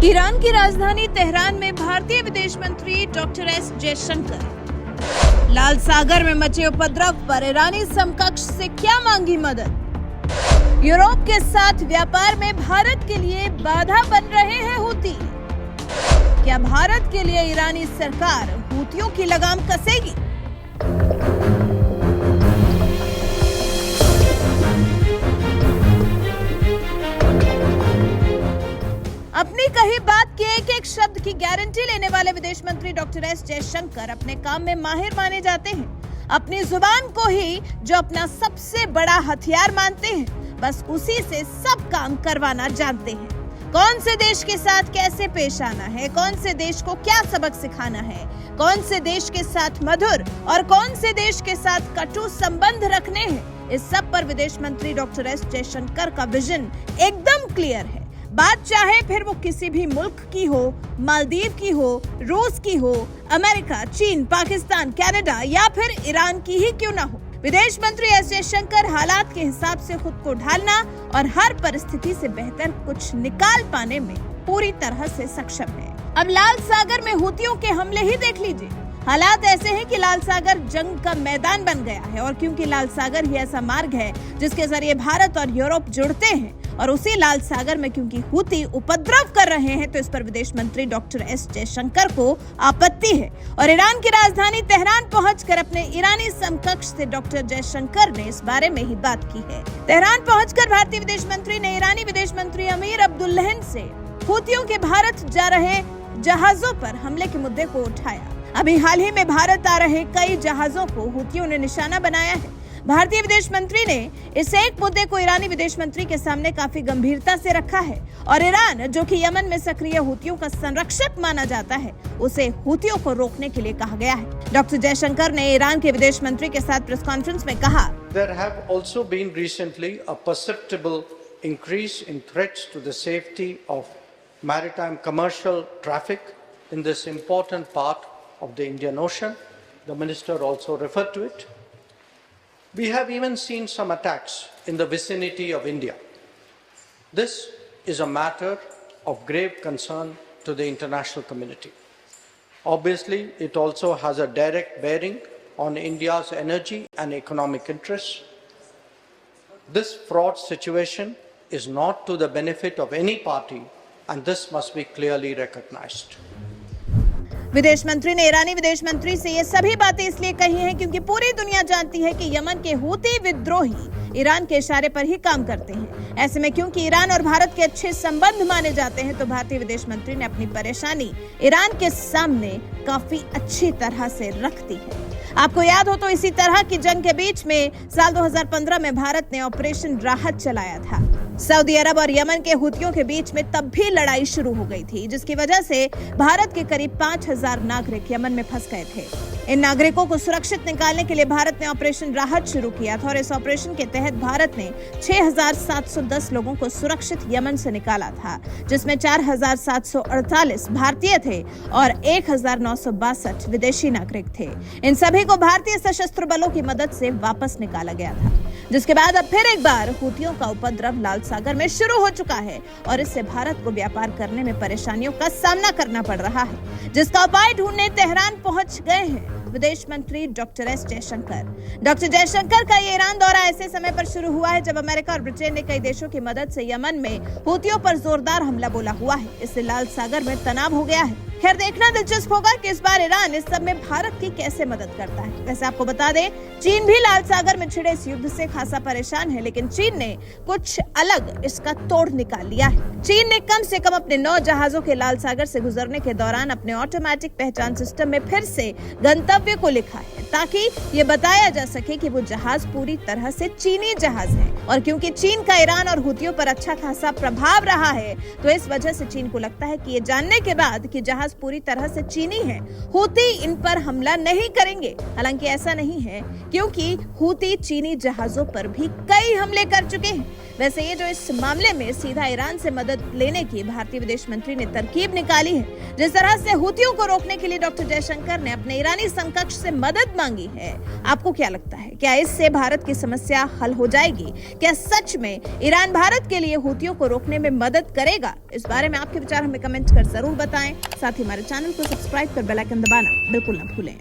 Iran की राजधानी Tehran में भारतीय विदेश मंत्री डॉक्टर एस जयशंकर। लाल सागर में मचे उपद्रव पर ईरानी समकक्ष से क्या मांगी मदद। यूरोप के साथ व्यापार में भारत के लिए बाधा बन रहे हैं हूती। क्या भारत के लिए ईरानी सरकार हूतियों की लगाम कसेगी? अपनी कही बात के एक एक शब्द की गारंटी लेने वाले विदेश मंत्री डॉक्टर एस जयशंकर अपने काम में माहिर माने जाते हैं। अपनी जुबान को ही जो अपना सबसे बड़ा हथियार मानते हैं, बस उसी से सब काम करवाना जानते हैं। कौन से देश के साथ कैसे पेश आना है, कौन से देश को क्या सबक सिखाना है, कौन से देश के साथ मधुर और कौन से देश के साथ कटु संबंध रखने हैं, इस सब पर विदेश मंत्री डॉक्टर एस जयशंकर का विजन एकदम क्लियर है। बात चाहे फिर वो किसी भी मुल्क की हो, मालदीव की हो, रूस की हो, अमेरिका, चीन, पाकिस्तान, कनाडा या फिर ईरान की ही क्यों ना हो, विदेश मंत्री एस जयशंकर हालात के हिसाब से खुद को ढालना और हर परिस्थिति से बेहतर कुछ निकाल पाने में पूरी तरह से सक्षम है। अब लाल सागर में हूतियों के हमले ही देख लीजिए। हालात ऐसे हैं कि लाल सागर जंग का मैदान बन गया है, और क्योंकि लाल सागर ही ऐसा मार्ग है जिसके जरिए भारत और यूरोप जुड़ते हैं, और उसी लाल सागर में क्योंकि हूती उपद्रव कर रहे हैं, तो इस पर विदेश मंत्री डॉक्टर एस जयशंकर को आपत्ति है। और ईरान की राजधानी तेहरान पहुंचकर अपने ईरानी समकक्ष से डॉक्टर जयशंकर ने इस बारे में ही बात की है। तेहरान पहुंचकर भारतीय विदेश मंत्री ने ईरानी विदेश मंत्री अमीर अब्दुल्लाहिन से हूतियों के भारत जा रहे जहाजों पर हमले के मुद्दे को उठाया। अभी हाल ही में भारत आ रहे कई जहाजों को हूतियों ने निशाना बनाया है। भारतीय विदेश मंत्री ने इस एक मुद्दे को ईरानी विदेश मंत्री के सामने काफी गंभीरता से रखा है, और ईरान, जो कि यमन में सक्रिय हूतियों का संरक्षक माना जाता है, उसे हूतियों को रोकने के लिए कहा गया है। डॉक्टर जयशंकर ने ईरान के विदेश मंत्री के साथ प्रेस कॉन्फ्रेंस में कहा, There have also been recently a perceptible increase in threats to the safety of maritime commercial traffic in this important part of the Indian Ocean. The minister also referred to it. We have even seen some attacks in the vicinity of India. This is a matter of grave concern to the international community. Obviously, it also has a direct bearing on India's energy and economic interests. This fraud situation is not to the benefit of any party, and this must be clearly recognized. विदेश मंत्री ने ईरानी विदेश मंत्री से ये सभी बातें इसलिए कही हैं क्योंकि पूरी दुनिया जानती है कि यमन के हूती विद्रोही ईरान के इशारे पर ही काम करते हैं। ऐसे में क्योंकि ईरान और भारत के अच्छे संबंध माने जाते हैं, तो भारतीय विदेश मंत्री ने अपनी परेशानी ईरान के सामने काफी अच्छी तरह से रख दी है। आपको याद हो तो इसी तरह की जंग के बीच में साल 2015 में भारत ने ऑपरेशन राहत चलाया था। सऊदी अरब और यमन के हूतियों के बीच में तब भी लड़ाई शुरू हो गई थी, जिसकी वजह से भारत के करीब 5000 नागरिक यमन में फंस गए थे। इन नागरिकों को सुरक्षित निकालने के लिए भारत ने ऑपरेशन राहत शुरू किया था, और इस ऑपरेशन के तहत भारत ने 6710 लोगों को सुरक्षित यमन से निकाला था, जिसमें 4748 भारतीय थे और 1962 विदेशी नागरिक थे। इन सभी को भारतीय सशस्त्र बलों की मदद से वापस निकाला गया था, जिसके बाद अब फिर एक बार हूतियों का उपद्रव लाल सागर में शुरू हो चुका है, और इससे भारत को व्यापार करने में परेशानियों का सामना करना पड़ रहा है, जिसका उपाय ढूंढने तेहरान पहुंच गए हैं विदेश मंत्री doctor S Jaishankar. Doctor Jaishankar का ये ईरान दौरा ऐसे समय पर शुरू हुआ है जब अमेरिका और ब्रिटेन ने कई देशों की मदद से यमन में हूतियों पर जोरदार हमला बोला हुआ है। इससे लाल सागर में तनाव हो गया है। खैर, देखना दिलचस्प होगा कि इस बार ईरान इस सब में भारत की कैसे मदद करता है। वैसे आपको बता दें, चीन भी लाल सागर में छिड़े इस युद्ध से खासा परेशान है, लेकिन चीन ने कुछ अलग इसका तोड़ निकाल लिया है। चीन ने कम से कम अपने 9 जहाजों के लाल सागर से गुजरने के दौरान अपने ऑटोमेटिक पहचान सिस्टम में फिर से गंतव्य को लिखा है, ताकि ये बताया जा सके कि वो जहाज पूरी तरह से चीनी जहाज है। और क्योंकि चीन का ईरान और हूतियों पर अच्छा खासा प्रभाव रहा है, तो इस वजह से चीन को लगता है कि ये जानने के बाद कि जहाज जहाज पूरी तरह से चीनी है, हूती इन पर हमला नहीं करेंगे। हालांकि ऐसा नहीं है, क्योंकि हूती चीनी जहाजों पर भी कई हमले कर चुके हैं। वैसे ये जो इस मामले में सीधा ईरान से मदद लेने की भारतीय विदेश मंत्री ने तरकीब निकाली है, जिस तरह से हूतियों को रोकने के लिए डॉक्टर जयशंकर ने अपने ईरानी समकक्ष से मदद मांगी है, आपको क्या लगता है? क्या इससे भारत की समस्या हल हो जाएगी? क्या सच में ईरान भारत के लिए हूतियों को रोकने में मदद करेगा? इस बारे में आपके विचार हमें कमेंट कर जरूर बताएं। साथ ही हमारे चैनल को सब्सक्राइब कर बेल आइकन दबाना बिल्कुल न भूलें।